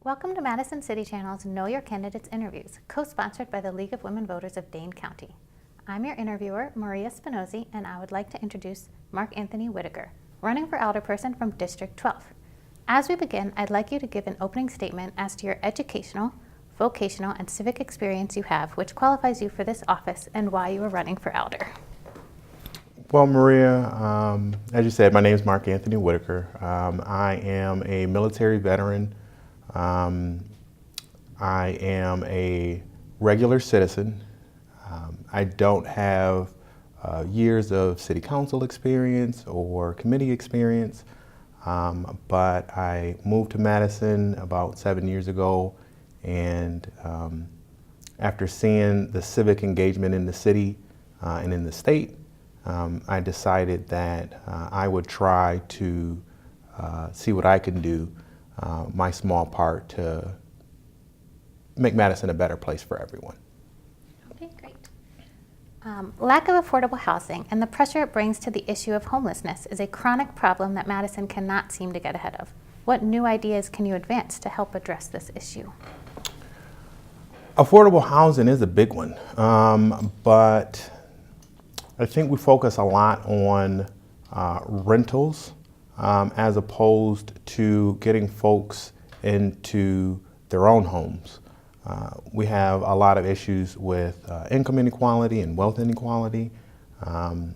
Welcome to Madison City Channel's Know Your Candidates interviews, co-sponsored by the League of Women Voters of Dane County. I'm your interviewer, Maria Spinozzi, and I would like to introduce Mark Anthony Whitaker, running for alderperson from District 12. As we begin, I'd like you to give an opening statement as to your educational, vocational, and civic experience you have, which qualifies you for this office, and why you are running for alder. Well, Maria, as you said, my name is Mark Anthony Whitaker. I am a military veteran. I am a regular citizen. I don't have years of city council experience or committee experience, but I moved to Madison about 7 years ago, and after seeing the civic engagement in the city and in the state, I decided that I would try to see what I can do, my small part, to make Madison a better place for everyone. Okay, great. Lack of affordable housing and the pressure it brings to the issue of homelessness is a chronic problem that Madison cannot seem to get ahead of. What new ideas can you advance to help address this issue? Affordable housing is a big one, but I think we focus a lot on rentals as opposed to getting folks into their own homes. We have a lot of issues with income inequality and wealth inequality. I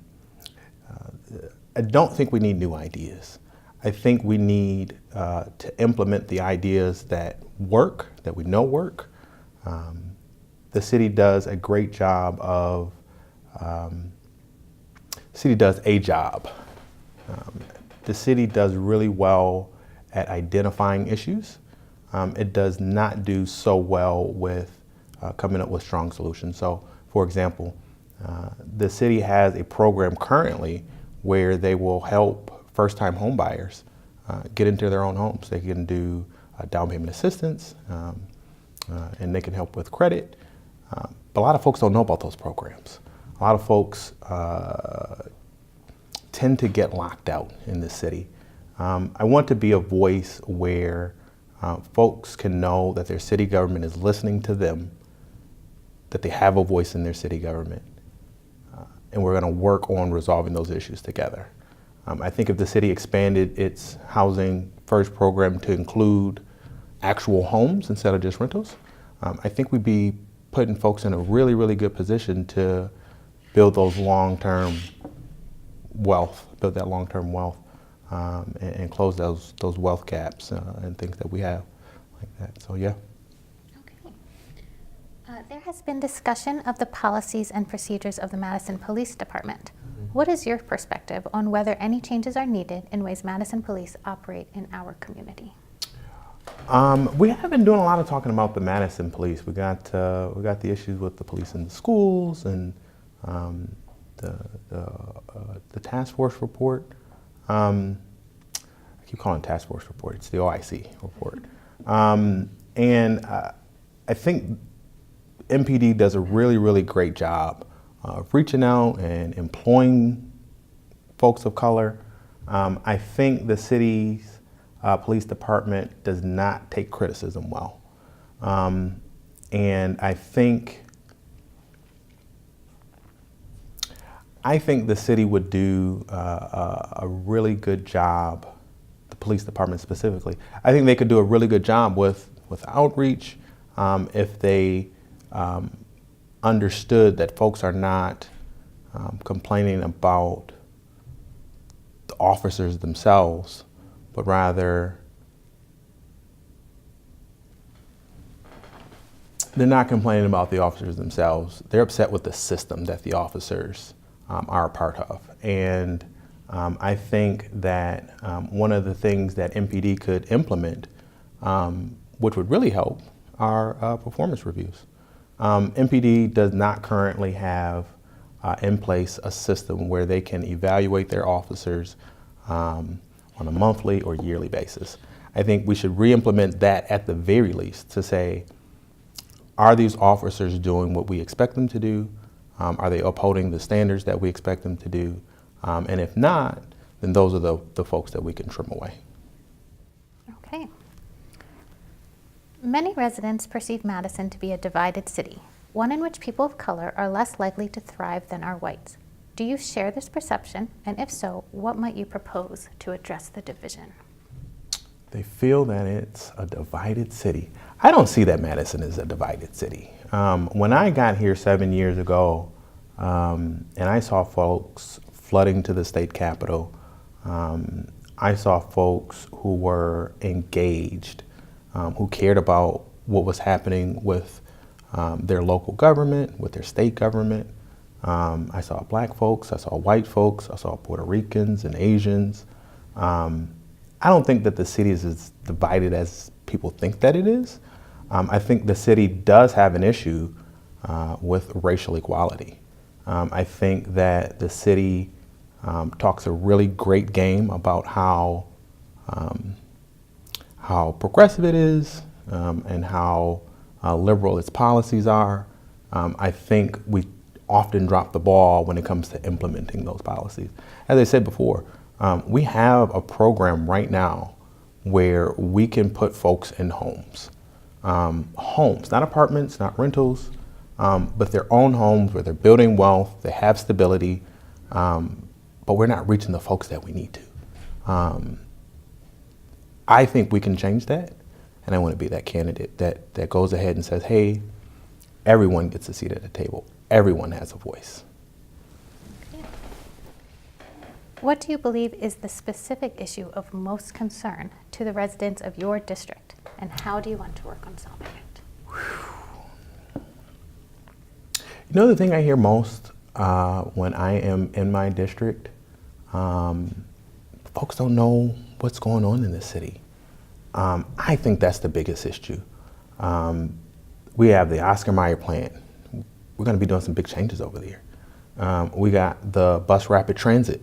don't think we need new ideas. I think we need to implement the ideas that work, that we know work. The city does a great job of the city does really well at identifying issues. It does not do so well with coming up with strong solutions. So, for example, the city has a program currently where they will help first-time home buyers get into their own homes. They can do down payment assistance, and they can help with credit. But a lot of folks don't know about those programs. A lot of folks tend to get locked out in the city. I want to be a voice where folks can know that their city government is listening to them, that they have a voice in their city government, and we're going to work on resolving those issues together. I think if the city expanded its Housing First program to include actual homes instead of just rentals, I think we'd be putting folks in a really, really good position to build those long-term wealth, and close those wealth gaps and things that we have like that. So yeah. Okay. There has been discussion of the policies and procedures of the Madison Police Department. What is your perspective on whether any changes are needed in ways Madison Police operate in our community? We have been doing a lot of talking about the Madison Police. We got the issues with the police in the schools and the task force report. I keep calling it task force report. It's the OIC report. And I think MPD does a really, really great job of reaching out and employing folks of color. I think the city's police department does not take criticism well. And I think the city would do a really good job, the police department specifically. I think they could do a really good job with outreach if they understood that folks are not complaining about the officers themselves, but rather they're not complaining about the officers themselves. They're upset with the system that the officers are a part of. And I think that one of the things that MPD could implement, which would really help, are performance reviews. MPD does not currently have in place a system where they can evaluate their officers on a monthly or yearly basis. I think we should re-implement that at the very least to say, are these officers doing what we expect them to do? Are they upholding the standards that we expect them to do? And if not, then those are the folks that we can trim away. Okay. Many residents perceive Madison to be a divided city, one in which people of color are less likely to thrive than are whites. Do you share this perception? And if so, what might you propose to address the division? They feel that it's a divided city. I don't see that Madison is a divided city. When I got here 7 years ago, and I saw folks flooding to the state capitol, I saw folks who were engaged, who cared about what was happening with their local government, with their state government. I saw black folks, I saw white folks, I saw Puerto Ricans and Asians. I don't think that the city is as divided as people think that it is. I think the city does have an issue with racial equality. I think that the city talks a really great game about how progressive it is and how liberal its policies are. I think we often drop the ball when it comes to implementing those policies. As I said before, we have a program right now where we can put folks in homes. Homes, not apartments, not rentals, but their own homes where they're building wealth, they have stability, but we're not reaching the folks that we need to. I think we can change that, and I want to be that candidate that goes ahead and says, hey, everyone gets a seat at the table. Everyone has a voice. What do you believe is the specific issue of most concern to the residents of your district, and how do you want to work on solving it? You know, the thing I hear most when I am in my district, folks don't know what's going on in the city. I think that's the biggest issue. We have the Oscar Mayer plant. We're going to be doing some big changes over there. We got the bus rapid transit.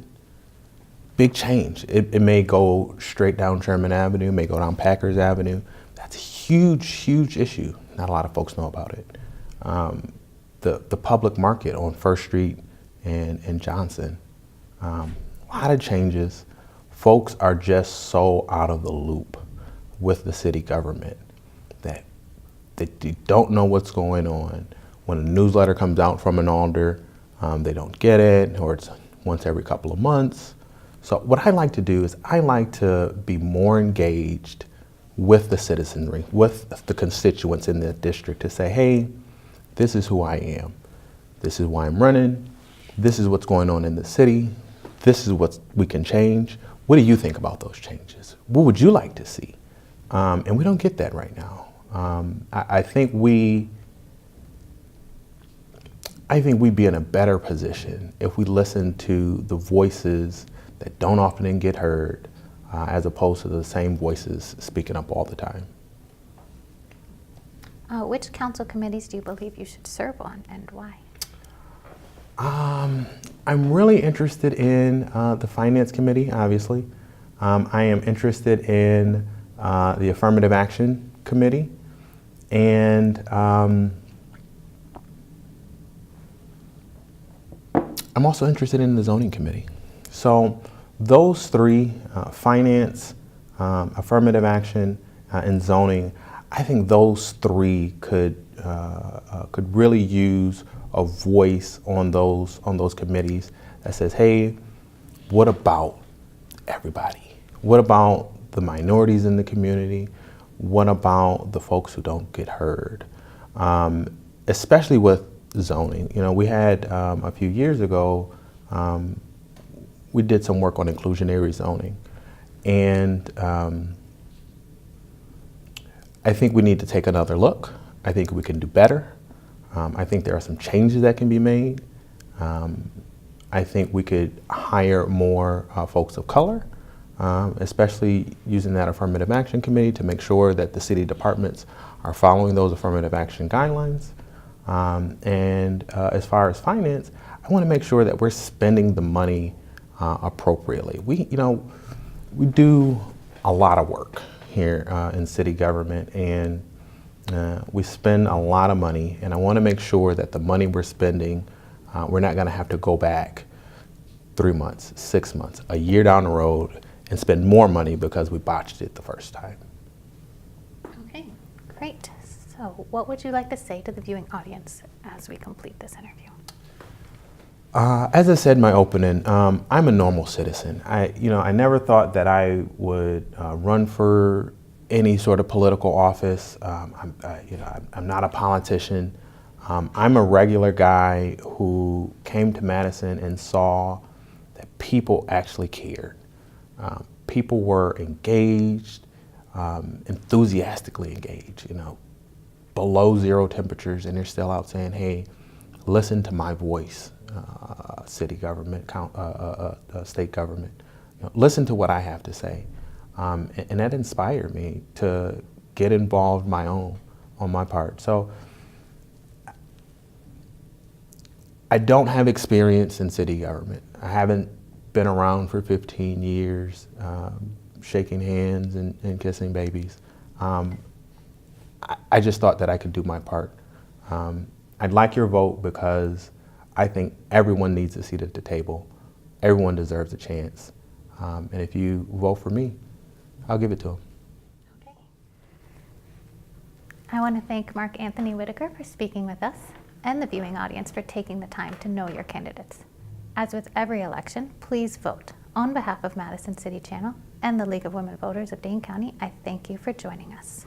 Big change. It may go straight down Sherman Avenue, may go down Packers Avenue. That's a huge, huge issue. Not a lot of folks know about it. The public market on First Street and Johnson. A lot of changes. Folks are just so out of the loop with the city government that they don't know what's going on. When a newsletter comes out from an Alder, they don't get it, or it's once every couple of months. So what I like to do is I like to be more engaged with the citizenry, with the constituents in the district to say, hey, this is who I am. This is why I'm running. This is what's going on in the city. This is what we can change. What do you think about those changes? What would you like to see? And we don't get that right now. I think we'd be in a better position if we listen to the voices that don't often get heard, as opposed to the same voices speaking up all the time. Which council committees do you believe you should serve on, and why? I'm really interested in the Finance Committee, obviously. I am interested in the Affirmative Action Committee, and I'm also interested in the Zoning Committee. So those three, finance, affirmative action, and zoning, I think those three could really use a voice on those committees that says, hey, what about everybody? What about the minorities in the community? What about the folks who don't get heard? Especially with zoning. You know, we had a few years ago, we did some work on inclusionary zoning, and I think we need to take another look. I think we can do better. I think there are some changes that can be made. I think we could hire more folks of color, especially using that affirmative action committee to make sure that the city departments are following those affirmative action guidelines. As far as finance, I want to make sure that we're spending the money appropriately. We do a lot of work here in city government, and we spend a lot of money, and I want to make sure that the money we're spending, we're not going to have to go back 3 months, 6 months, a year down the road and spend more money because we botched it the first time. Okay, great. Great. So what would you like to say to the viewing audience as we complete this interview? As I said in my opening, I'm a normal citizen. I never thought that I would run for any sort of political office. I'm not a politician. I'm a regular guy who came to Madison and saw that people actually cared. People were engaged, enthusiastically engaged. Below zero temperatures, and they're still out saying, "Hey, listen to my voice." City government, state government. Listen to what I have to say. And that inspired me to get involved on my part. So I don't have experience in city government. I haven't been around for 15 years, shaking hands and kissing babies. I just thought that I could do my part. I'd like your vote because I think everyone needs a seat at the table. Everyone deserves a chance. And if you vote for me, I'll give it to them. Okay. I want to thank Mark Anthony Whitaker for speaking with us and the viewing audience for taking the time to know your candidates. As with every election, please vote. On behalf of Madison City Channel and the League of Women Voters of Dane County, I thank you for joining us.